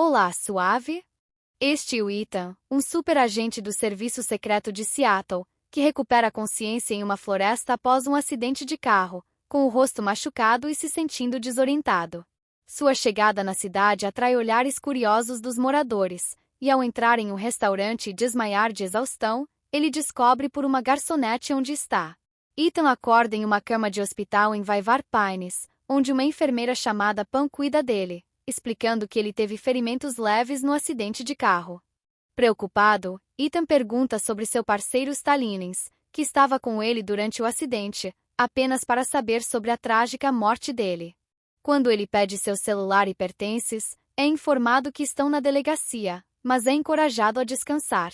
Olá, suave? Este é o Ethan, um super-agente do Serviço Secreto de Seattle, que recupera a consciência em uma floresta após um acidente de carro, com o rosto machucado e se sentindo desorientado. Sua chegada na cidade atrai olhares curiosos dos moradores, e ao entrar em um restaurante e desmaiar de exaustão, ele descobre por uma garçonete onde está. Ethan acorda em uma cama de hospital em Vaivar Pines, onde uma enfermeira chamada Pam cuida dele, explicando que ele teve ferimentos leves no acidente de carro. Preocupado, Ethan pergunta sobre seu parceiro Stalins, que estava com ele durante o acidente, apenas para saber sobre a trágica morte dele. Quando ele pede seu celular e pertences, é informado que estão na delegacia, mas é encorajado a descansar.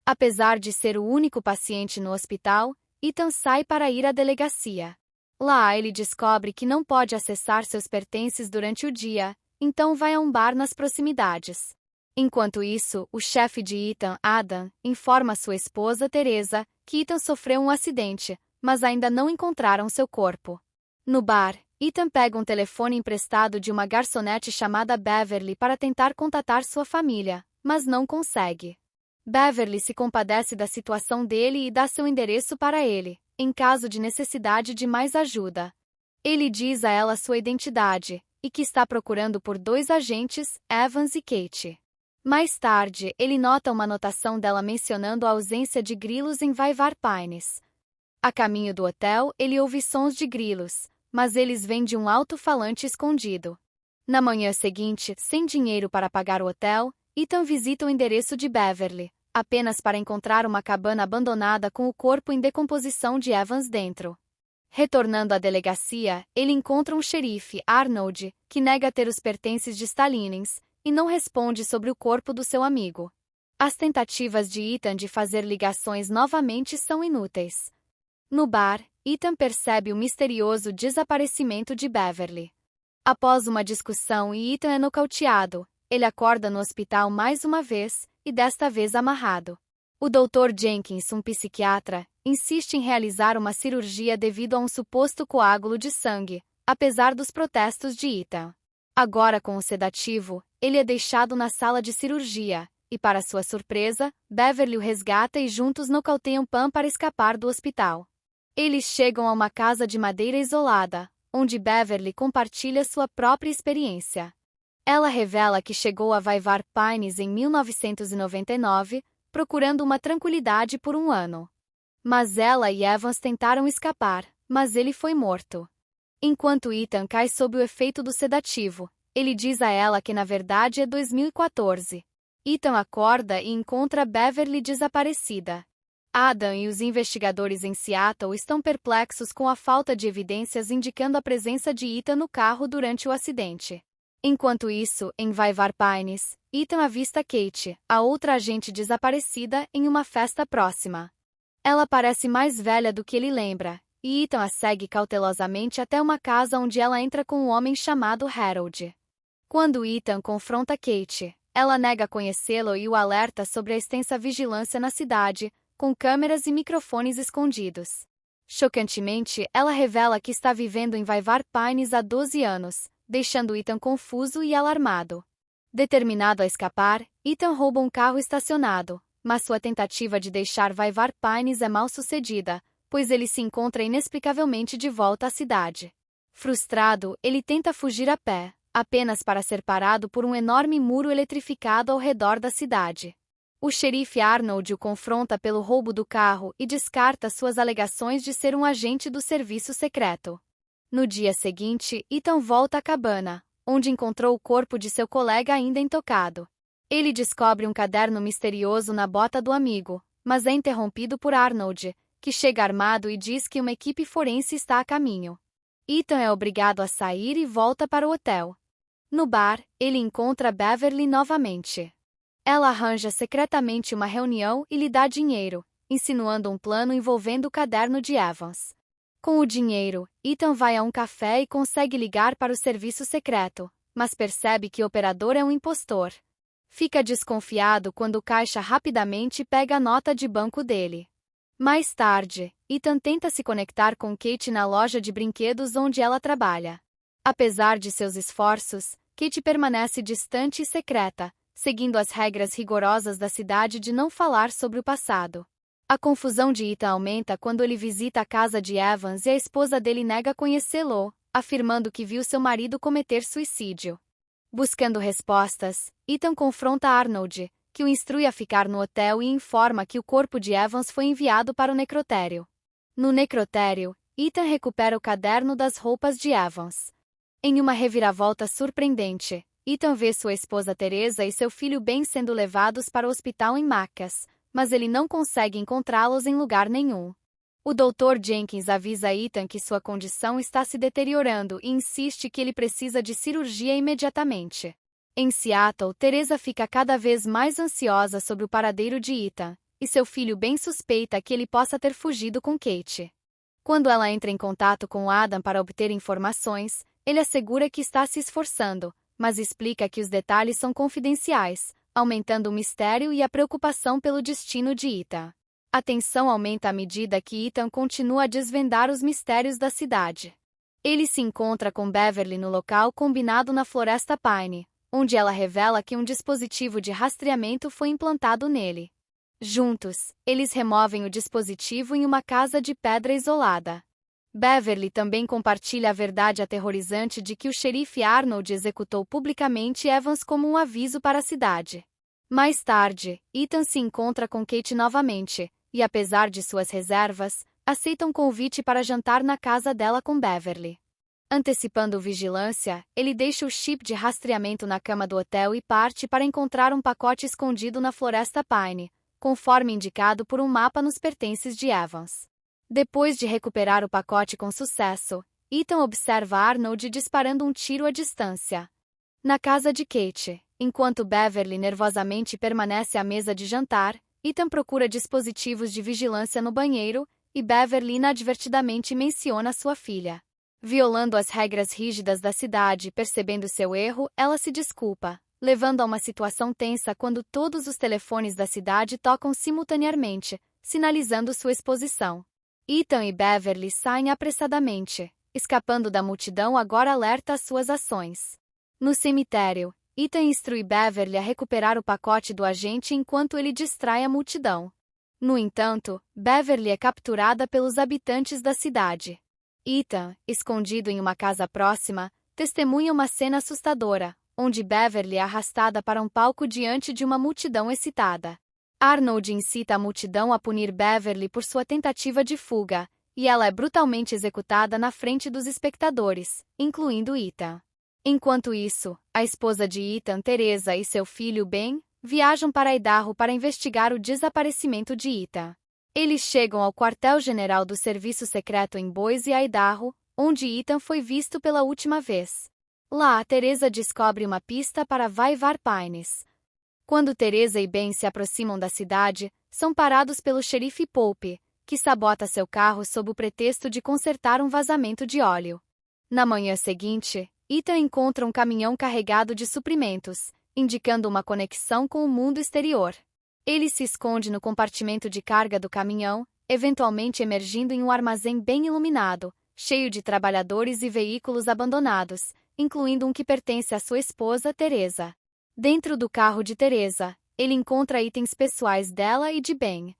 Apesar de ser o único paciente no hospital, Ethan sai para ir à delegacia. Lá ele descobre que não pode acessar seus pertences durante o dia, então vai a um bar nas proximidades. Enquanto isso, o chefe de Ethan, Adam, informa sua esposa, Teresa, que Ethan sofreu um acidente, mas ainda não encontraram seu corpo. No bar, Ethan pega um telefone emprestado de uma garçonete chamada Beverly para tentar contatar sua família, mas não consegue. Beverly se compadece da situação dele e dá seu endereço para ele, em caso de necessidade de mais ajuda. Ele diz a ela sua identidade, e que está procurando por dois agentes, Evans e Kate. Mais tarde, ele nota uma anotação dela mencionando a ausência de grilos em Vaivar Pines. A caminho do hotel, ele ouve sons de grilos, mas eles vêm de um alto-falante escondido. Na manhã seguinte, sem dinheiro para pagar o hotel, Ethan visita o endereço de Beverly, apenas para encontrar uma cabana abandonada com o corpo em decomposição de Evans dentro. Retornando à delegacia, ele encontra um xerife, Arnold, que nega ter os pertences de Stalins, e não responde sobre o corpo do seu amigo. As tentativas de Ethan de fazer ligações novamente são inúteis. No bar, Ethan percebe o misterioso desaparecimento de Beverly. Após uma discussão e Ethan é nocauteado, ele acorda no hospital mais uma vez, e desta vez amarrado. O Dr. Jenkins, um psiquiatra, insiste em realizar uma cirurgia devido a um suposto coágulo de sangue, apesar dos protestos de Ethan. Agora com o sedativo, ele é deixado na sala de cirurgia, e para sua surpresa, Beverly o resgata e juntos nocauteiam Pam para escapar do hospital. Eles chegam a uma casa de madeira isolada, onde Beverly compartilha sua própria experiência. Ela revela que chegou a Vaivar Pines em 1999, procurando uma tranquilidade por um ano. Mas ela e Evans tentaram escapar, mas ele foi morto. Enquanto Ethan cai sob o efeito do sedativo, ele diz a ela que na verdade é 2014. Ethan acorda e encontra Beverly desaparecida. Adam e os investigadores em Seattle estão perplexos com a falta de evidências indicando a presença de Ethan no carro durante o acidente. Enquanto isso, em Vaivar Pines, Ethan avista Kate, a outra agente desaparecida, em uma festa próxima. Ela parece mais velha do que ele lembra, e Ethan a segue cautelosamente até uma casa onde ela entra com um homem chamado Harold. Quando Ethan confronta Kate, ela nega conhecê-lo e o alerta sobre a extensa vigilância na cidade, com câmeras e microfones escondidos. Chocantemente, ela revela que está vivendo em Vaivar Pines há 12 anos, deixando Ethan confuso e alarmado. Determinado a escapar, Ethan rouba um carro estacionado, mas sua tentativa de deixar Vaivar Pines é mal sucedida, pois ele se encontra inexplicavelmente de volta à cidade. Frustrado, ele tenta fugir a pé, apenas para ser parado por um enorme muro eletrificado ao redor da cidade. O xerife Arnold o confronta pelo roubo do carro e descarta suas alegações de ser um agente do serviço secreto. No dia seguinte, Ethan volta à cabana, onde encontrou o corpo de seu colega ainda intocado. Ele descobre um caderno misterioso na bota do amigo, mas é interrompido por Arnold, que chega armado e diz que uma equipe forense está a caminho. Ethan é obrigado a sair e volta para o hotel. No bar, ele encontra Beverly novamente. Ela arranja secretamente uma reunião e lhe dá dinheiro, insinuando um plano envolvendo o caderno de Evans. Com o dinheiro, Ethan vai a um café e consegue ligar para o serviço secreto, mas percebe que o operador é um impostor. Fica desconfiado quando o caixa rapidamente pega a nota de banco dele. Mais tarde, Ethan tenta se conectar com Kate na loja de brinquedos onde ela trabalha. Apesar de seus esforços, Kate permanece distante e secreta, seguindo as regras rigorosas da cidade de não falar sobre o passado. A confusão de Ethan aumenta quando ele visita a casa de Evans e a esposa dele nega conhecê-lo, afirmando que viu seu marido cometer suicídio. Buscando respostas, Ethan confronta Arnold, que o instrui a ficar no hotel e informa que o corpo de Evans foi enviado para o necrotério. No necrotério, Ethan recupera o caderno das roupas de Evans. Em uma reviravolta surpreendente, Ethan vê sua esposa Teresa e seu filho Ben sendo levados para o hospital em macas, mas ele não consegue encontrá-los em lugar nenhum. O Dr. Jenkins avisa Ethan que sua condição está se deteriorando e insiste que ele precisa de cirurgia imediatamente. Em Seattle, Teresa fica cada vez mais ansiosa sobre o paradeiro de Ethan, e seu filho Ben suspeita que ele possa ter fugido com Kate. Quando ela entra em contato com Adam para obter informações, ele assegura que está se esforçando, mas explica que os detalhes são confidenciais, aumentando o mistério e a preocupação pelo destino de Ethan. A tensão aumenta à medida que Ethan continua a desvendar os mistérios da cidade. Ele se encontra com Beverly no local combinado na Floresta Pine, onde ela revela que um dispositivo de rastreamento foi implantado nele. Juntos, eles removem o dispositivo em uma casa de pedra isolada. Beverly também compartilha a verdade aterrorizante de que o xerife Arnold executou publicamente Evans como um aviso para a cidade. Mais tarde, Ethan se encontra com Kate novamente, e apesar de suas reservas, aceita um convite para jantar na casa dela com Beverly. Antecipando vigilância, ele deixa o chip de rastreamento na cama do hotel e parte para encontrar um pacote escondido na Floresta Pine, conforme indicado por um mapa nos pertences de Evans. Depois de recuperar o pacote com sucesso, Ethan observa Arnold disparando um tiro à distância. Na casa de Kate, enquanto Beverly nervosamente permanece à mesa de jantar, Ethan procura dispositivos de vigilância no banheiro, e Beverly inadvertidamente menciona sua filha. Violando as regras rígidas da cidade, percebendo seu erro, ela se desculpa, levando a uma situação tensa quando todos os telefones da cidade tocam simultaneamente, sinalizando sua exposição. Ethan e Beverly saem apressadamente, escapando da multidão agora alerta às suas ações. No cemitério, Ethan instrui Beverly a recuperar o pacote do agente enquanto ele distrai a multidão. No entanto, Beverly é capturada pelos habitantes da cidade. Ethan, escondido em uma casa próxima, testemunha uma cena assustadora, onde Beverly é arrastada para um palco diante de uma multidão excitada. Arnold incita a multidão a punir Beverly por sua tentativa de fuga, e ela é brutalmente executada na frente dos espectadores, incluindo Ethan. Enquanto isso, a esposa de Ethan, Teresa, e seu filho Ben, viajam para Idaho para investigar o desaparecimento de Ethan. Eles chegam ao quartel-general do Serviço Secreto em Boise, Idaho, onde Ethan foi visto pela última vez. Lá, Teresa descobre uma pista para Vaivar Pines. Quando Teresa e Ben se aproximam da cidade, são parados pelo xerife Pope, que sabota seu carro sob o pretexto de consertar um vazamento de óleo. Na manhã seguinte, Ethan encontra um caminhão carregado de suprimentos, indicando uma conexão com o mundo exterior. Ele se esconde no compartimento de carga do caminhão, eventualmente emergindo em um armazém bem iluminado, cheio de trabalhadores e veículos abandonados, incluindo um que pertence à sua esposa, Teresa. Dentro do carro de Teresa, ele encontra itens pessoais dela e de Ben.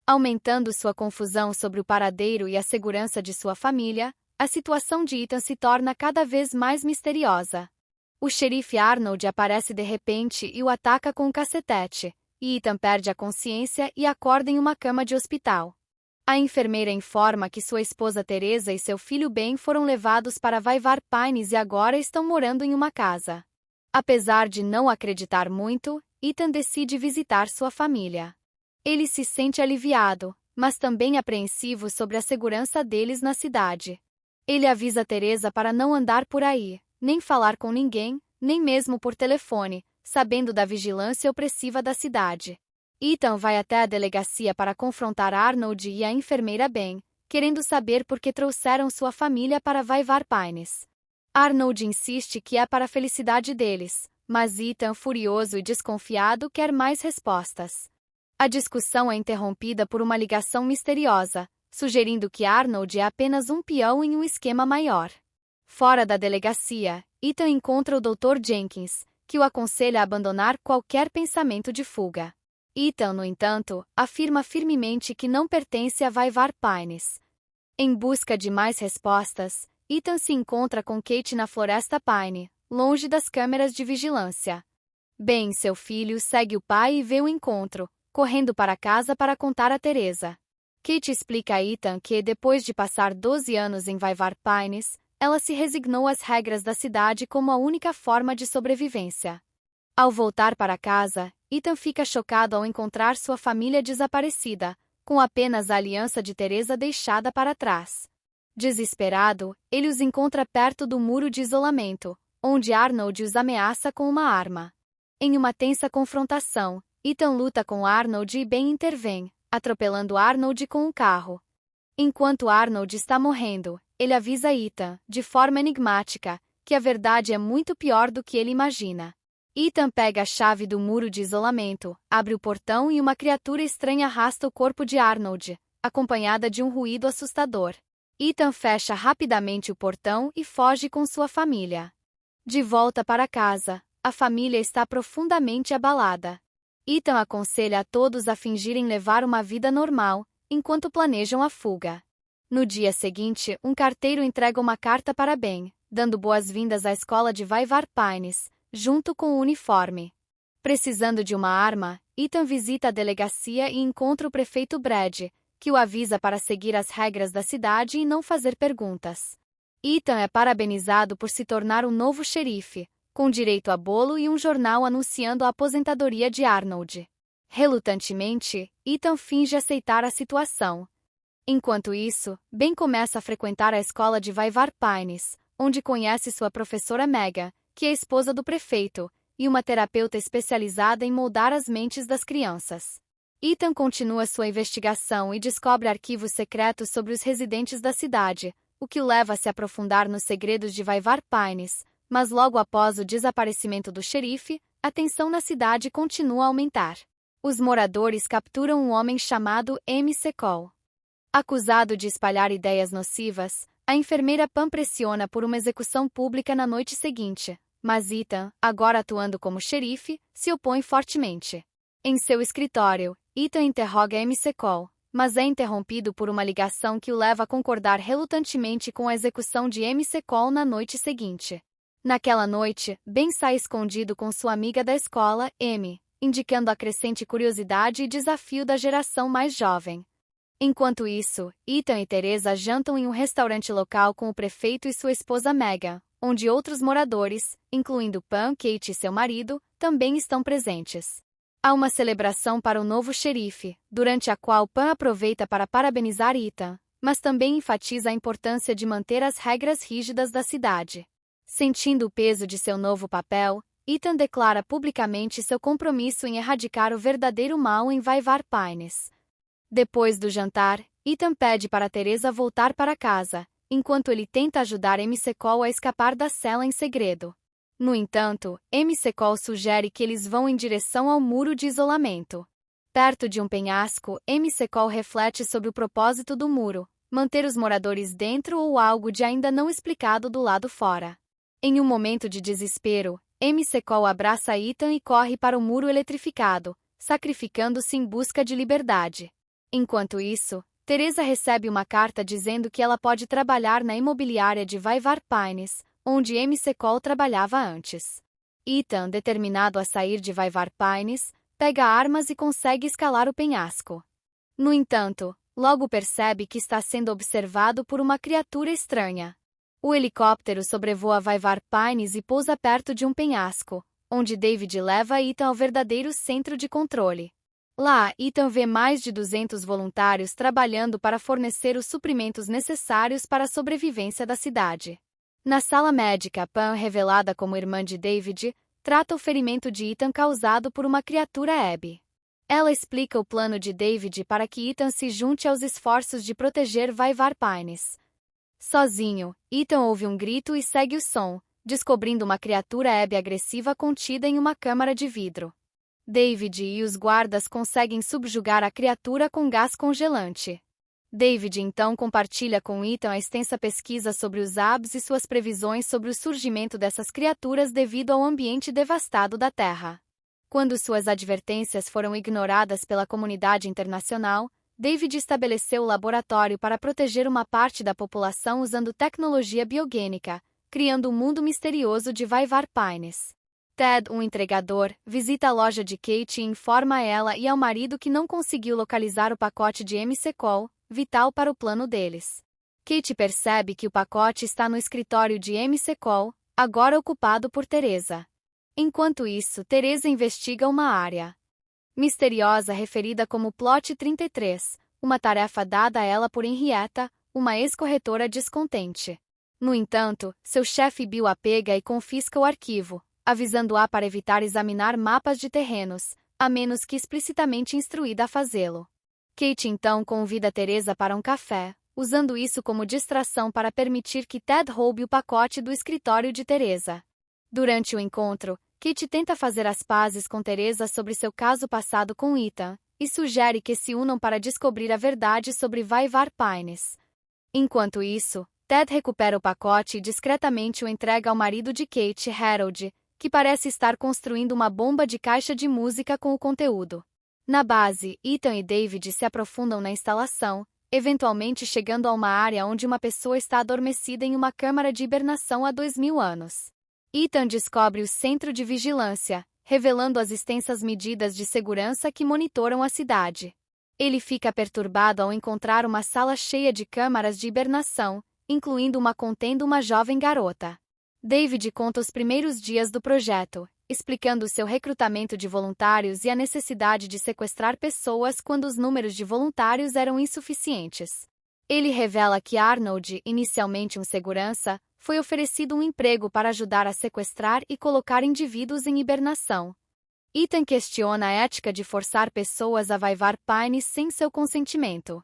Aumentando sua confusão sobre o paradeiro e a segurança de sua família, a situação de Ethan se torna cada vez mais misteriosa. O xerife Arnold aparece de repente e o ataca com um cacetete, e Ethan perde a consciência e acorda em uma cama de hospital. A enfermeira informa que sua esposa Teresa e seu filho Ben foram levados para Vaivar Pines e agora estão morando em uma casa. Apesar de não acreditar muito, Ethan decide visitar sua família. Ele se sente aliviado, mas também apreensivo sobre a segurança deles na cidade. Ele avisa Teresa para não andar por aí, nem falar com ninguém, nem mesmo por telefone, sabendo da vigilância opressiva da cidade. Ethan vai até a delegacia para confrontar Arnold e a enfermeira Ben, querendo saber por que trouxeram sua família para Vaivar Pines. Arnold insiste que é para a felicidade deles, mas Ethan, furioso e desconfiado, quer mais respostas. A discussão é interrompida por uma ligação misteriosa, sugerindo que Arnold é apenas um peão em um esquema maior. Fora da delegacia, Ethan encontra o Dr. Jenkins, que o aconselha a abandonar qualquer pensamento de fuga. Ethan, no entanto, afirma firmemente que não pertence a Vaivar Pines. Em busca de mais respostas, Ethan se encontra com Kate na Floresta Pine, longe das câmeras de vigilância. Ben, seu filho, segue o pai e vê o encontro, correndo para casa para contar a Teresa. Kate explica a Ethan que, depois de passar 12 anos em Vaivar Pines, ela se resignou às regras da cidade como a única forma de sobrevivência. Ao voltar para casa, Ethan fica chocado ao encontrar sua família desaparecida, com apenas a aliança de Teresa deixada para trás. Desesperado, ele os encontra perto do muro de isolamento, onde Arnold os ameaça com uma arma. Em uma tensa confrontação, Ethan luta com Arnold e Ben intervém, atropelando Arnold com um carro. Enquanto Arnold está morrendo, ele avisa Ethan, de forma enigmática, que a verdade é muito pior do que ele imagina. Ethan pega a chave do muro de isolamento, abre o portão e uma criatura estranha arrasta o corpo de Arnold, acompanhada de um ruído assustador. Ethan fecha rapidamente o portão e foge com sua família. De volta para casa, a família está profundamente abalada. Ethan aconselha a todos a fingirem levar uma vida normal, enquanto planejam a fuga. No dia seguinte, um carteiro entrega uma carta para Ben, dando boas-vindas à escola de Vaivar Pines, junto com o uniforme. Precisando de uma arma, Ethan visita a delegacia e encontra o prefeito Brad, que o avisa para seguir as regras da cidade e não fazer perguntas. Ethan é parabenizado por se tornar um novo xerife, com direito a bolo e um jornal anunciando a aposentadoria de Arnold. Relutantemente, Ethan finge aceitar a situação. Enquanto isso, Ben começa a frequentar a escola de Vaivar Pines, onde conhece sua professora Megan, que é esposa do prefeito, e uma terapeuta especializada em moldar as mentes das crianças. Ethan continua sua investigação e descobre arquivos secretos sobre os residentes da cidade, o que o leva a se aprofundar nos segredos de Vaivar Pines, mas logo após o desaparecimento do xerife, a tensão na cidade continua a aumentar. Os moradores capturam um homem chamado MC Cole. Acusado de espalhar ideias nocivas, a enfermeira Pam pressiona por uma execução pública na noite seguinte, mas Ethan, agora atuando como xerife, se opõe fortemente. Em seu escritório, Ethan interroga MC Cole, mas é interrompido por uma ligação que o leva a concordar relutantemente com a execução de MC Cole na noite seguinte. Naquela noite, Ben sai escondido com sua amiga da escola, Amy, indicando a crescente curiosidade e desafio da geração mais jovem. Enquanto isso, Ethan e Teresa jantam em um restaurante local com o prefeito e sua esposa Megan, onde outros moradores, incluindo Pam, Kate e seu marido, também estão presentes. Há uma celebração para o novo xerife, durante a qual Pam aproveita para parabenizar Ethan, mas também enfatiza a importância de manter as regras rígidas da cidade. Sentindo o peso de seu novo papel, Ethan declara publicamente seu compromisso em erradicar o verdadeiro mal em Vaivar Pines. Depois do jantar, Ethan pede para Teresa voltar para casa, enquanto ele tenta ajudar MC Cole a escapar da cela em segredo. No entanto, MC Cole sugere que eles vão em direção ao muro de isolamento. Perto de um penhasco, MC Cole reflete sobre o propósito do muro, manter os moradores dentro ou algo de ainda não explicado do lado fora. Em um momento de desespero, MC Cole abraça Ethan e corre para o muro eletrificado, sacrificando-se em busca de liberdade. Enquanto isso, Teresa recebe uma carta dizendo que ela pode trabalhar na imobiliária de Vaivar Pines, onde MC Cole trabalhava antes. Ethan, determinado a sair de Vaivar Pines, pega armas e consegue escalar o penhasco. No entanto, logo percebe que está sendo observado por uma criatura estranha. O helicóptero sobrevoa Vaivar Pines e pousa perto de um penhasco, onde David leva Ethan ao verdadeiro centro de controle. Lá, Ethan vê mais de 200 voluntários trabalhando para fornecer os suprimentos necessários para a sobrevivência da cidade. Na sala médica, Pam, revelada como irmã de David, trata o ferimento de Ethan causado por uma criatura Abby. Ela explica o plano de David para que Ethan se junte aos esforços de proteger Vaivar Pines. Sozinho, Ethan ouve um grito e segue o som, descobrindo uma criatura Abby agressiva contida em uma câmara de vidro. David e os guardas conseguem subjugar a criatura com gás congelante. David então compartilha com Ethan a extensa pesquisa sobre os Abs e suas previsões sobre o surgimento dessas criaturas devido ao ambiente devastado da Terra. Quando suas advertências foram ignoradas pela comunidade internacional, David estabeleceu o laboratório para proteger uma parte da população usando tecnologia biogênica, criando um mundo misterioso de Vaivar Pines. Ted, um entregador, visita a loja de Kate e informa a ela e ao marido que não conseguiu localizar o pacote de MC-Call, vital para o plano deles. Kate percebe que o pacote está no escritório de MC-Call, agora ocupado por Teresa. Enquanto isso, Teresa investiga uma área misteriosa referida como Plot 33, uma tarefa dada a ela por Henrietta, uma ex-corretora descontente. No entanto, seu chefe Bill a pega e confisca o arquivo, avisando-a para evitar examinar mapas de terrenos, a menos que explicitamente instruída a fazê-lo. Kate então convida Teresa para um café, usando isso como distração para permitir que Ted roube o pacote do escritório de Teresa. Durante o encontro, Kate tenta fazer as pazes com Teresa sobre seu caso passado com Ethan, e sugere que se unam para descobrir a verdade sobre Vaivar Pines. Enquanto isso, Ted recupera o pacote e discretamente o entrega ao marido de Kate, Harold, que parece estar construindo uma bomba de caixa de música com o conteúdo. Na base, Ethan e David se aprofundam na instalação, eventualmente chegando a uma área onde uma pessoa está adormecida em uma câmara de hibernação há 2000 anos. Ethan descobre o centro de vigilância, revelando as extensas medidas de segurança que monitoram a cidade. Ele fica perturbado ao encontrar uma sala cheia de câmaras de hibernação, incluindo uma contendo uma jovem garota. David conta os primeiros dias do projeto, explicando seu recrutamento de voluntários e a necessidade de sequestrar pessoas quando os números de voluntários eram insuficientes. Ele revela que Arnold, inicialmente um segurança, foi oferecido um emprego para ajudar a sequestrar e colocar indivíduos em hibernação. Ethan questiona a ética de forçar pessoas a vaivar Pines sem seu consentimento.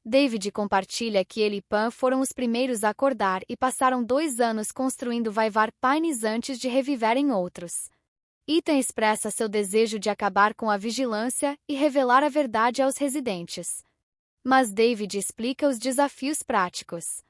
David compartilha que ele e Pam foram os primeiros a acordar e passaram 2 anos construindo Vaivar Pines antes de reviverem outros. Ethan expressa seu desejo de acabar com a vigilância e revelar a verdade aos residentes. Mas David explica os desafios práticos.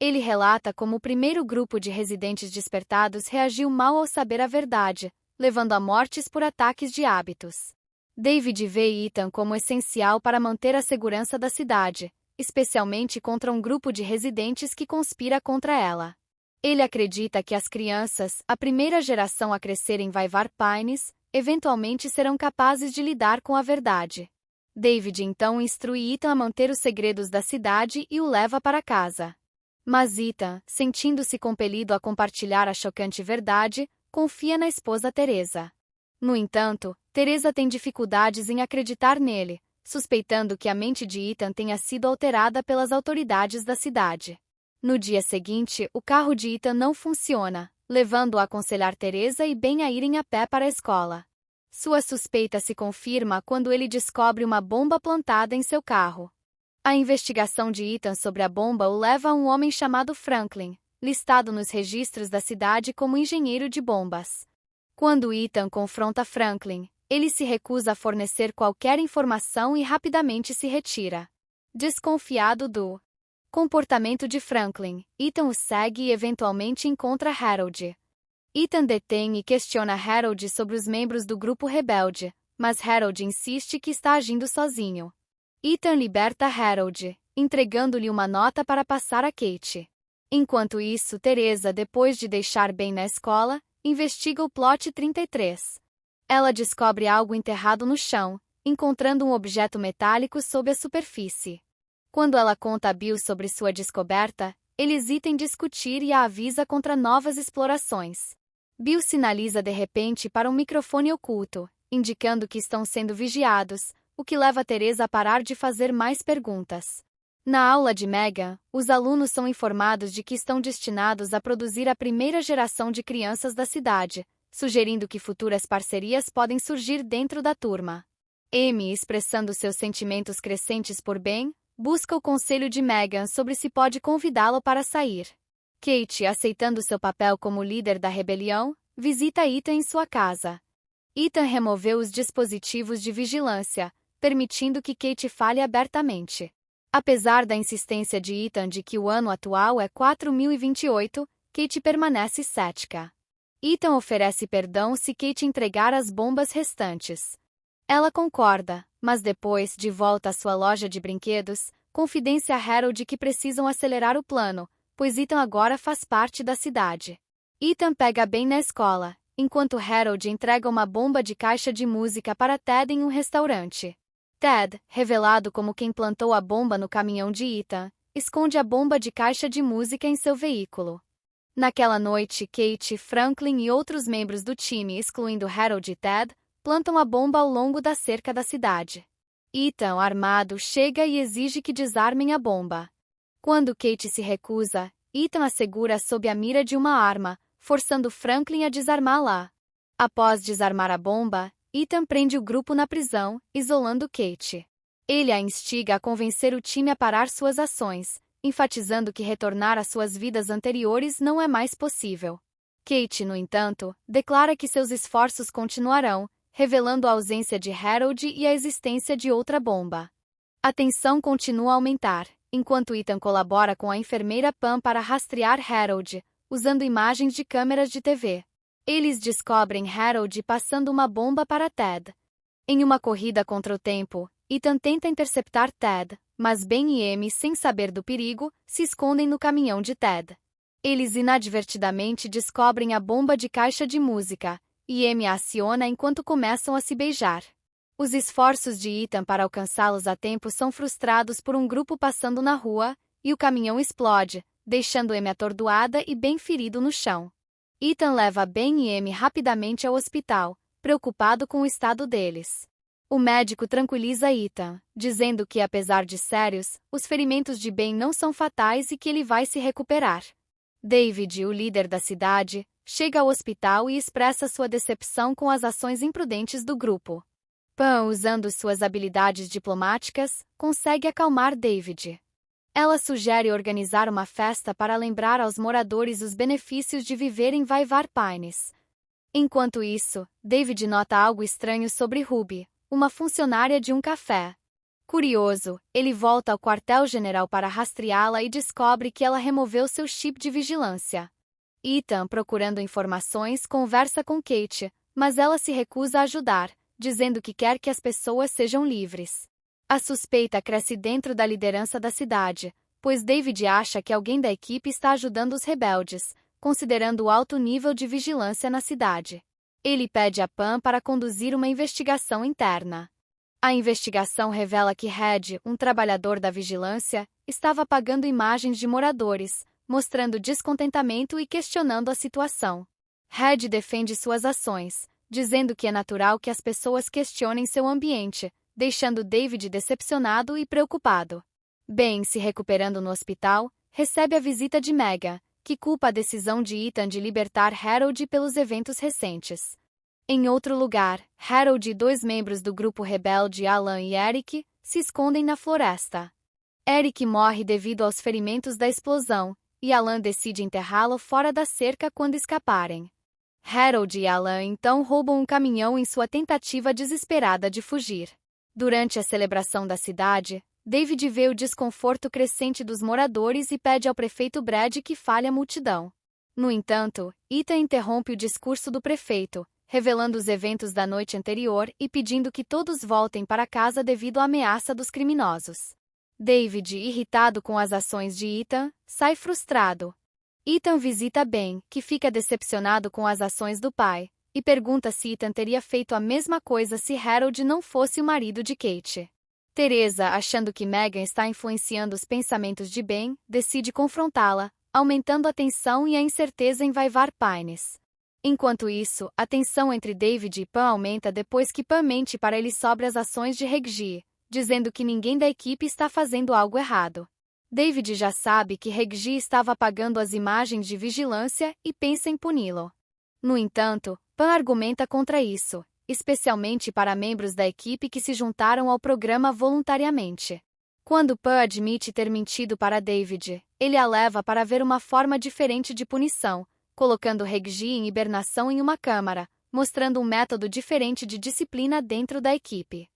Ele relata como o primeiro grupo de residentes despertados reagiu mal ao saber a verdade, levando a mortes por ataques de hábitos. David vê Ethan como essencial para manter a segurança da cidade, especialmente contra um grupo de residentes que conspira contra ela. Ele acredita que as crianças, a primeira geração a crescer em Vaivar Pines, eventualmente serão capazes de lidar com a verdade. David então instrui Ethan a manter os segredos da cidade e o leva para casa. Mas Ethan, sentindo-se compelido a compartilhar a chocante verdade, confia na esposa Teresa. No entanto, Teresa tem dificuldades em acreditar nele, suspeitando que a mente de Ethan tenha sido alterada pelas autoridades da cidade. No dia seguinte, o carro de Ethan não funciona, levando-o a aconselhar Teresa e Ben a irem a pé para a escola. Sua suspeita se confirma quando ele descobre uma bomba plantada em seu carro. A investigação de Ethan sobre a bomba o leva a um homem chamado Franklin, listado nos registros da cidade como engenheiro de bombas. Quando Ethan confronta Franklin, ele se recusa a fornecer qualquer informação e rapidamente se retira. Desconfiado do comportamento de Franklin, Ethan o segue e eventualmente encontra Harold. Ethan detém e questiona Harold sobre os membros do grupo rebelde, mas Harold insiste que está agindo sozinho. Ethan liberta Harold, entregando-lhe uma nota para passar a Kate. Enquanto isso, Teresa, depois de deixar Ben na escola, investiga o Plot 33. Ela descobre algo enterrado no chão, encontrando um objeto metálico sob a superfície. Quando ela conta a Bill sobre sua descoberta, ele hesita em discutir e a avisa contra novas explorações. Bill sinaliza de repente para um microfone oculto, indicando que estão sendo vigiados, o que leva Teresa a parar de fazer mais perguntas. Na aula de Megan, os alunos são informados de que estão destinados a produzir a primeira geração de crianças da cidade, sugerindo que futuras parcerias podem surgir dentro da turma. Amy, expressando seus sentimentos crescentes por Ben, busca o conselho de Megan sobre se pode convidá-lo para sair. Kate, aceitando seu papel como líder da rebelião, visita Ethan em sua casa. Ethan removeu os dispositivos de vigilância, permitindo que Kate fale abertamente. Apesar da insistência de Ethan de que o ano atual é 4028, Kate permanece cética. Ethan oferece perdão se Kate entregar as bombas restantes. Ela concorda, mas depois, de volta à sua loja de brinquedos, confidencia a Harold que precisam acelerar o plano, pois Ethan agora faz parte da cidade. Ethan pega Ben na escola, enquanto Harold entrega uma bomba de caixa de música para Ted em um restaurante. Ted, revelado como quem plantou a bomba no caminhão de Ethan, esconde a bomba de caixa de música em seu veículo. Naquela noite, Kate, Franklin e outros membros do time, excluindo Harold e Ted, plantam a bomba ao longo da cerca da cidade. Ethan, armado, chega e exige que desarmem a bomba. Quando Kate se recusa, Ethan a segura sob a mira de uma arma, forçando Franklin a desarmá-la. Após desarmar a bomba, Ethan prende o grupo na prisão, isolando Kate. Ele a instiga a convencer o time a parar suas ações, enfatizando que retornar às suas vidas anteriores não é mais possível. Kate, no entanto, declara que seus esforços continuarão, revelando a ausência de Harold e a existência de outra bomba. A tensão continua a aumentar, enquanto Ethan colabora com a enfermeira Pam para rastrear Harold, usando imagens de câmeras de TV. Eles descobrem Harold passando uma bomba para Ted. Em uma corrida contra o tempo, Ethan tenta interceptar Ted, mas Ben e Amy, sem saber do perigo, se escondem no caminhão de Ted. Eles inadvertidamente descobrem a bomba de caixa de música, e Amy a aciona enquanto começam a se beijar. Os esforços de Ethan para alcançá-los a tempo são frustrados por um grupo passando na rua, e o caminhão explode, deixando Amy atordoada e Ben ferido no chão. Ethan leva Ben e Amy rapidamente ao hospital, preocupado com o estado deles. O médico tranquiliza Ethan, dizendo que, apesar de sérios, os ferimentos de Ben não são fatais e que ele vai se recuperar. David, o líder da cidade, chega ao hospital e expressa sua decepção com as ações imprudentes do grupo. Pam, usando suas habilidades diplomáticas, consegue acalmar David. Ela sugere organizar uma festa para lembrar aos moradores os benefícios de viver em Vaivar Pines. Enquanto isso, David nota algo estranho sobre Ruby, uma funcionária de um café. Curioso, ele volta ao quartel-general para rastreá-la e descobre que ela removeu seu chip de vigilância. Ethan, procurando informações, conversa com Kate, mas ela se recusa a ajudar, dizendo que quer que as pessoas sejam livres. A suspeita cresce dentro da liderança da cidade, pois David acha que alguém da equipe está ajudando os rebeldes, considerando o alto nível de vigilância na cidade. Ele pede a Pam para conduzir uma investigação interna. A investigação revela que Red, um trabalhador da vigilância, estava apagando imagens de moradores, mostrando descontentamento e questionando a situação. Red defende suas ações, dizendo que é natural que as pessoas questionem seu ambiente, deixando David decepcionado e preocupado. Ben, se recuperando no hospital, recebe a visita de Megan, que culpa a decisão de Ethan de libertar Harold pelos eventos recentes. Em outro lugar, Harold e 2 membros do grupo rebelde, Alan e Eric, se escondem na floresta. Eric morre devido aos ferimentos da explosão, e Alan decide enterrá-lo fora da cerca quando escaparem. Harold e Alan então roubam um caminhão em sua tentativa desesperada de fugir. Durante a celebração da cidade, David vê o desconforto crescente dos moradores e pede ao prefeito Brad que fale à multidão. No entanto, Ethan interrompe o discurso do prefeito, revelando os eventos da noite anterior e pedindo que todos voltem para casa devido à ameaça dos criminosos. David, irritado com as ações de Ethan, sai frustrado. Ethan visita Ben, que fica decepcionado com as ações do pai, e pergunta se Ethan teria feito a mesma coisa se Harold não fosse o marido de Kate. Teresa, achando que Megan está influenciando os pensamentos de Ben, decide confrontá-la, aumentando a tensão e a incerteza em Vaivar Pines. Enquanto isso, a tensão entre David e Pam aumenta depois que Pam mente para ele sobre as ações de Reggie, dizendo que ninguém da equipe está fazendo algo errado. David já sabe que Reggie estava apagando as imagens de vigilância e pensa em puni-lo. No entanto, Pam argumenta contra isso, especialmente para membros da equipe que se juntaram ao programa voluntariamente. Quando Pam admite ter mentido para David, ele a leva para ver uma forma diferente de punição, colocando Reggie em hibernação em uma câmara, mostrando um método diferente de disciplina dentro da equipe.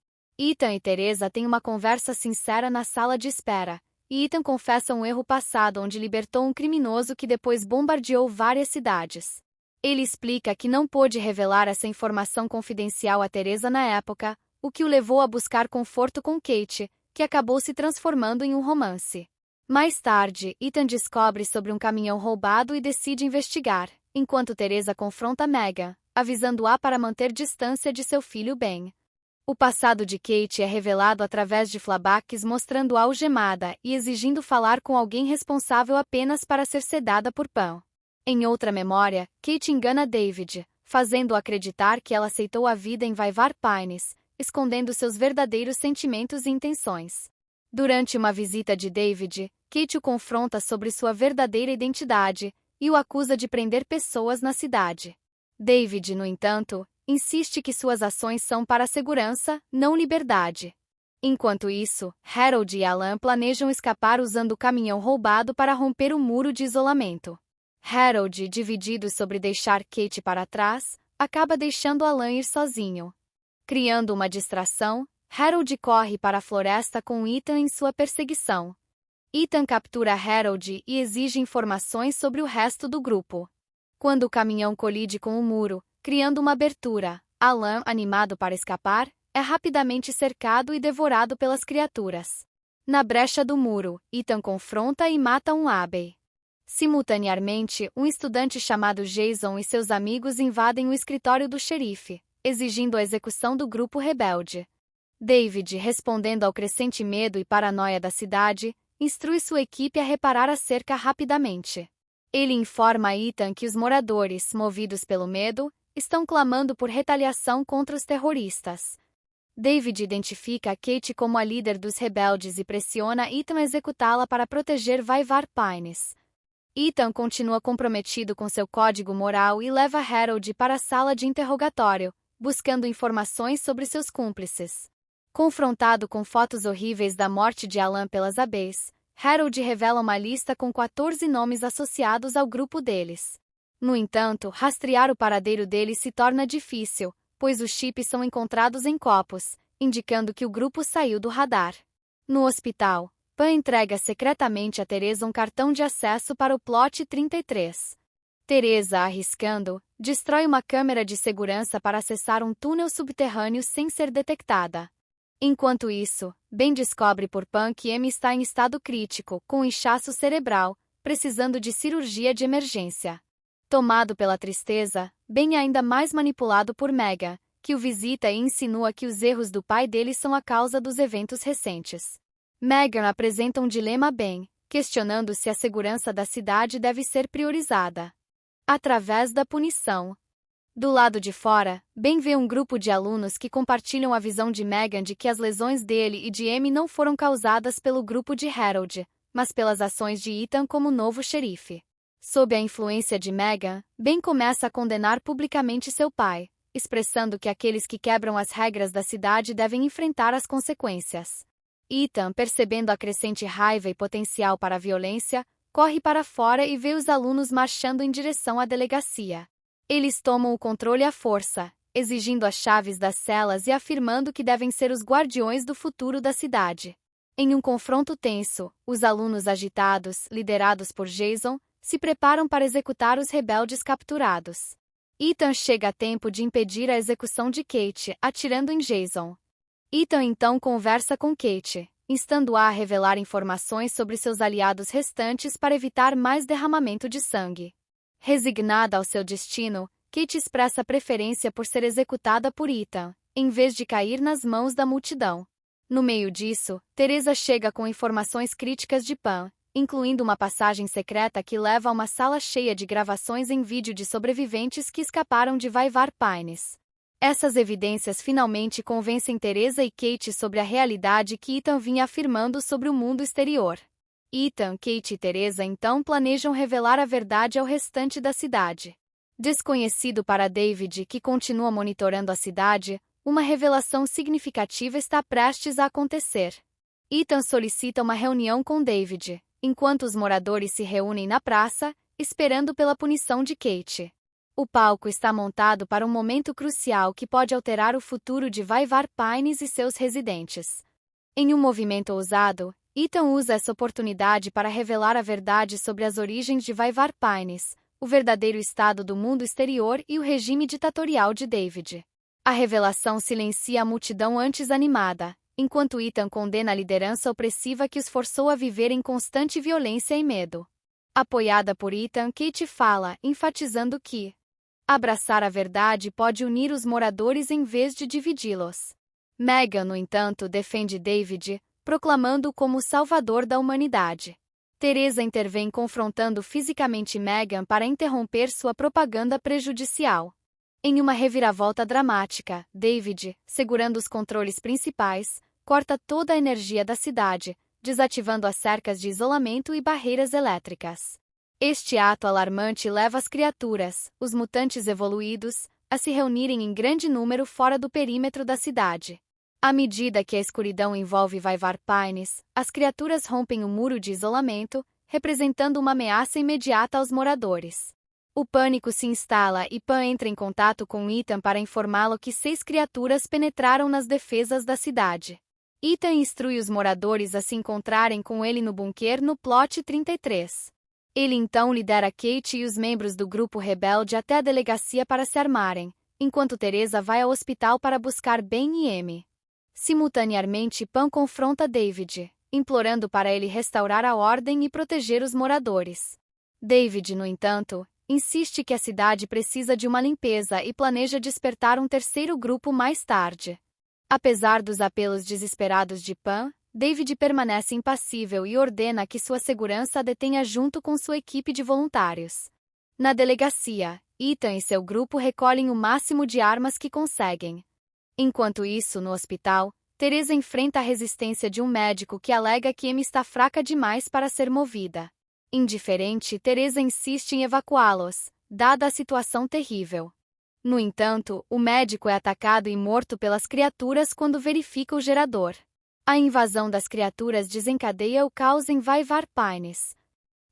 Ethan e Teresa têm uma conversa sincera na sala de espera, e Ethan confessa um erro passado onde libertou um criminoso que depois bombardeou várias cidades. Ele explica que não pôde revelar essa informação confidencial a Teresa na época, o que o levou a buscar conforto com Kate, que acabou se transformando em um romance. Mais tarde, Ethan descobre sobre um caminhão roubado e decide investigar, enquanto Teresa confronta Megan, avisando-a para manter distância de seu filho Ben. O passado de Kate é revelado através de flashbacks mostrando-a algemada e exigindo falar com alguém responsável apenas para ser sedada por Pam. Em outra memória, Kate engana David, fazendo-o acreditar que ela aceitou a vida em Vaivar Pines, escondendo seus verdadeiros sentimentos e intenções. Durante uma visita de David, Kate o confronta sobre sua verdadeira identidade e o acusa de prender pessoas na cidade. David, no entanto, insiste que suas ações são para a segurança, não liberdade. Enquanto isso, Harold e Alan planejam escapar usando o caminhão roubado para romper o muro de isolamento. Harold, dividido sobre deixar Kate para trás, acaba deixando Alan ir sozinho. Criando uma distração, Harold corre para a floresta com Ethan em sua perseguição. Ethan captura Harold e exige informações sobre o resto do grupo. Quando o caminhão colide com o muro, criando uma abertura, Alan, animado para escapar, é rapidamente cercado e devorado pelas criaturas. Na brecha do muro, Ethan confronta e mata um Abbey. Simultaneamente, um estudante chamado Jason e seus amigos invadem o escritório do xerife, exigindo a execução do grupo rebelde. David, respondendo ao crescente medo e paranoia da cidade, instrui sua equipe a reparar a cerca rapidamente. Ele informa a Ethan que os moradores, movidos pelo medo, estão clamando por retaliação contra os terroristas. David identifica Kate como a líder dos rebeldes e pressiona Ethan a executá-la para proteger Vaivar Pines. Ethan continua comprometido com seu código moral e leva Harold para a sala de interrogatório, buscando informações sobre seus cúmplices. Confrontado com fotos horríveis da morte de Alan pelas Abbeys, Harold revela uma lista com 14 nomes associados ao grupo deles. No entanto, rastrear o paradeiro deles se torna difícil, pois os chips são encontrados em copos, indicando que o grupo saiu do radar. No hospital, Pam entrega secretamente a Teresa um cartão de acesso para o plot 33. Teresa, arriscando, destrói uma câmera de segurança para acessar um túnel subterrâneo sem ser detectada. Enquanto isso, Ben descobre por Pam que Amy está em estado crítico, com inchaço cerebral, precisando de cirurgia de emergência. Tomado pela tristeza, Ben é ainda mais manipulado por Megan, que o visita e insinua que os erros do pai dele são a causa dos eventos recentes. Megan apresenta um dilema a Ben, questionando se a segurança da cidade deve ser priorizada. Através da punição. Do lado de fora, Ben vê um grupo de alunos que compartilham a visão de Megan de que as lesões dele e de Amy não foram causadas pelo grupo de Harold, mas pelas ações de Ethan como novo xerife. Sob a influência de Megan, Ben começa a condenar publicamente seu pai, expressando que aqueles que quebram as regras da cidade devem enfrentar as consequências. Ethan, percebendo a crescente raiva e potencial para a violência, corre para fora e vê os alunos marchando em direção à delegacia. Eles tomam o controle à força, exigindo as chaves das celas e afirmando que devem ser os guardiões do futuro da cidade. Em um confronto tenso, os alunos agitados, liderados por Jason, se preparam para executar os rebeldes capturados. Ethan chega a tempo de impedir a execução de Kate, atirando em Jason. Ethan então conversa com Kate, instando-a a revelar informações sobre seus aliados restantes para evitar mais derramamento de sangue. Resignada ao seu destino, Kate expressa preferência por ser executada por Ethan, em vez de cair nas mãos da multidão. No meio disso, Teresa chega com informações críticas de Pam, incluindo uma passagem secreta que leva a uma sala cheia de gravações em vídeo de sobreviventes que escaparam de Vaivar Pines. Essas evidências finalmente convencem Teresa e Kate sobre a realidade que Ethan vinha afirmando sobre o mundo exterior. Ethan, Kate e Teresa então planejam revelar a verdade ao restante da cidade. Desconhecido para David, que continua monitorando a cidade, uma revelação significativa está prestes a acontecer. Ethan solicita uma reunião com David, enquanto os moradores se reúnem na praça, esperando pela punição de Kate. O palco está montado para um momento crucial que pode alterar o futuro de Vyvar Pines e seus residentes. Em um movimento ousado, Ethan usa essa oportunidade para revelar a verdade sobre as origens de Vyvar Pines, o verdadeiro estado do mundo exterior e o regime ditatorial de David. A revelação silencia a multidão antes animada, enquanto Ethan condena a liderança opressiva que os forçou a viver em constante violência e medo. Apoiada por Ethan, Kate fala, enfatizando que abraçar a verdade pode unir os moradores em vez de dividi-los. Meghan, no entanto, defende David, proclamando-o como o salvador da humanidade. Teresa intervém confrontando fisicamente Meghan para interromper sua propaganda prejudicial. Em uma reviravolta dramática, David, segurando os controles principais, corta toda a energia da cidade, desativando as cercas de isolamento e barreiras elétricas. Este ato alarmante leva as criaturas, os mutantes evoluídos, a se reunirem em grande número fora do perímetro da cidade. À medida que a escuridão envolve Vyvar Pines, as criaturas rompem o muro de isolamento, representando uma ameaça imediata aos moradores. O pânico se instala e Pan entra em contato com Ethan para informá-lo que 6 criaturas penetraram nas defesas da cidade. Ethan instrui os moradores a se encontrarem com ele no bunker no Plot 33. Ele então lidera Kate e os membros do grupo rebelde até a delegacia para se armarem, enquanto Teresa vai ao hospital para buscar Ben e Amy. Simultaneamente, Pan confronta David, implorando para ele restaurar a ordem e proteger os moradores. David, no entanto, insiste que a cidade precisa de uma limpeza e planeja despertar um terceiro grupo mais tarde. Apesar dos apelos desesperados de Pan, David permanece impassível e ordena que sua segurança a detenha junto com sua equipe de voluntários. Na delegacia, Ethan e seu grupo recolhem o máximo de armas que conseguem. Enquanto isso, no hospital, Teresa enfrenta a resistência de um médico que alega que Amy está fraca demais para ser movida. Indiferente, Teresa insiste em evacuá-los, dada a situação terrível. No entanto, o médico é atacado e morto pelas criaturas quando verifica o gerador. A invasão das criaturas desencadeia o caos em Vyvar Pines.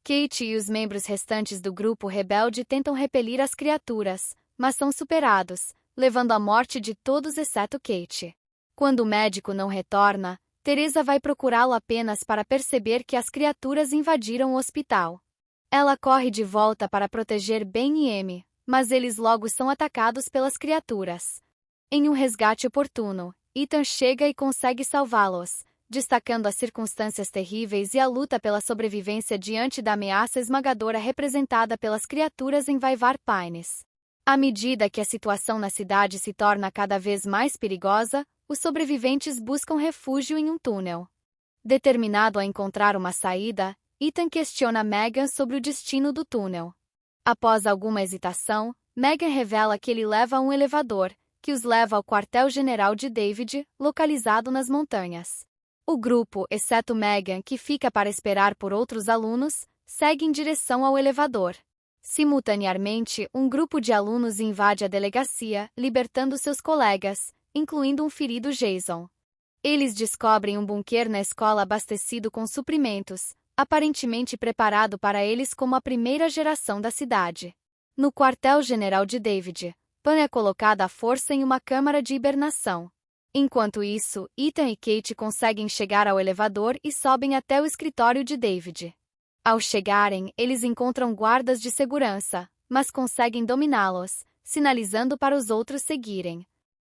Kate e os membros restantes do grupo rebelde tentam repelir as criaturas, mas são superados, levando à morte de todos exceto Kate. Quando o médico não retorna, Teresa vai procurá-lo apenas para perceber que as criaturas invadiram o hospital. Ela corre de volta para proteger Ben e Amy, mas eles logo são atacados pelas criaturas. Em um resgate oportuno, Ethan chega e consegue salvá-los, destacando as circunstâncias terríveis e a luta pela sobrevivência diante da ameaça esmagadora representada pelas criaturas em Vyvar Pines. À medida que a situação na cidade se torna cada vez mais perigosa, os sobreviventes buscam refúgio em um túnel. Determinado a encontrar uma saída, Ethan questiona Meghan sobre o destino do túnel. Após alguma hesitação, Meghan revela que ele leva um elevador, que os leva ao quartel-general de David, localizado nas montanhas. O grupo, exceto Meghan, que fica para esperar por outros alunos, segue em direção ao elevador. Simultaneamente, um grupo de alunos invade a delegacia, libertando seus colegas, incluindo um ferido Jason. Eles descobrem um bunker na escola abastecido com suprimentos, aparentemente preparado para eles como a primeira geração da cidade. No quartel-general de David, Pan é colocada à força em uma câmara de hibernação. Enquanto isso, Ethan e Kate conseguem chegar ao elevador e sobem até o escritório de David. Ao chegarem, eles encontram guardas de segurança, mas conseguem dominá-los, sinalizando para os outros seguirem.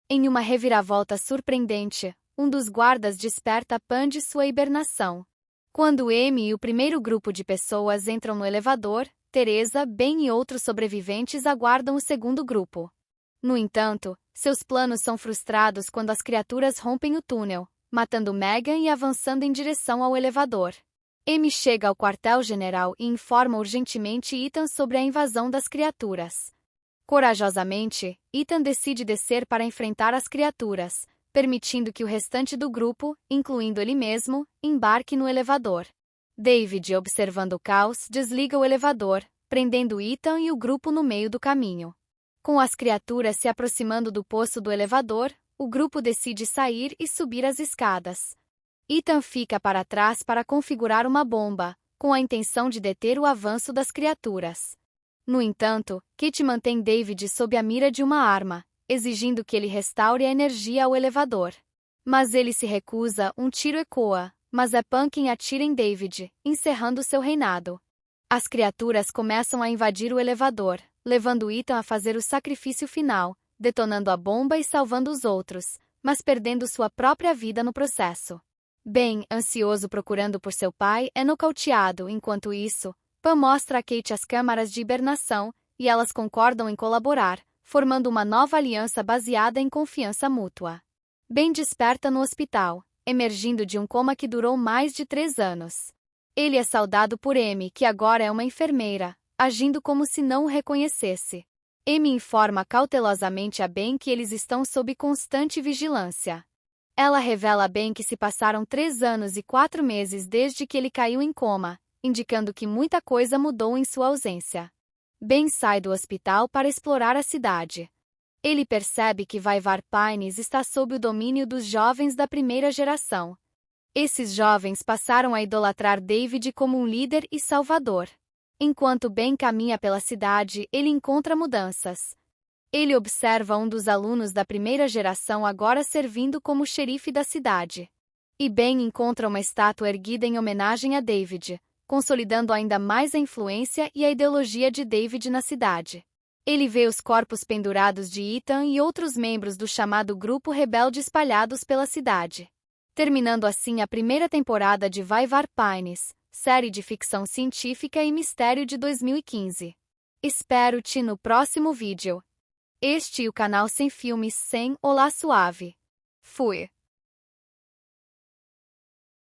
Em uma reviravolta surpreendente, um dos guardas desperta Pan de sua hibernação. Quando Amy e o primeiro grupo de pessoas entram no elevador, Teresa, Ben e outros sobreviventes aguardam o segundo grupo. No entanto, seus planos são frustrados quando as criaturas rompem o túnel, matando Meghan e avançando em direção ao elevador. Amy chega ao quartel-general e informa urgentemente Ethan sobre a invasão das criaturas. Corajosamente, Ethan decide descer para enfrentar as criaturas, permitindo que o restante do grupo, incluindo ele mesmo, embarque no elevador. David, observando o caos, desliga o elevador, prendendo Ethan e o grupo no meio do caminho. Com as criaturas se aproximando do poço do elevador, o grupo decide sair e subir as escadas. Ethan fica para trás para configurar uma bomba, com a intenção de deter o avanço das criaturas. No entanto, Kate mantém David sob a mira de uma arma, exigindo que ele restaure a energia ao elevador. Mas ele se recusa, um tiro ecoa, mas é Pan quem atira em David, encerrando seu reinado. As criaturas começam a invadir o elevador, levando Ethan a fazer o sacrifício final, detonando a bomba e salvando os outros, mas perdendo sua própria vida no processo. Ben, ansioso procurando por seu pai, é nocauteado. Enquanto isso, Pan mostra a Kate as câmaras de hibernação, e elas concordam em colaborar, formando uma nova aliança baseada em confiança mútua. Ben desperta no hospital, emergindo de um coma que durou mais de 3 anos. Ele é saudado por Amy, que agora é uma enfermeira, agindo como se não o reconhecesse. Amy informa cautelosamente a Ben que eles estão sob constante vigilância. Ela revela a Ben que se passaram 3 anos e 4 meses desde que ele caiu em coma, indicando que muita coisa mudou em sua ausência. Ben sai do hospital para explorar a cidade. Ele percebe que Vyvar Pines está sob o domínio dos jovens da primeira geração. Esses jovens passaram a idolatrar David como um líder e salvador. Enquanto Ben caminha pela cidade, ele encontra mudanças. Ele observa um dos alunos da primeira geração agora servindo como xerife da cidade. E Ben encontra uma estátua erguida em homenagem a David, consolidando ainda mais a influência e a ideologia de David na cidade. Ele vê os corpos pendurados de Ethan e outros membros do chamado Grupo Rebelde espalhados pela cidade. Terminando assim a primeira temporada de Vyvar Pines, série de ficção científica e mistério de 2015. Espero-te no próximo vídeo. Este é o canal Sem Filmes Sem Olá Suave. Fui.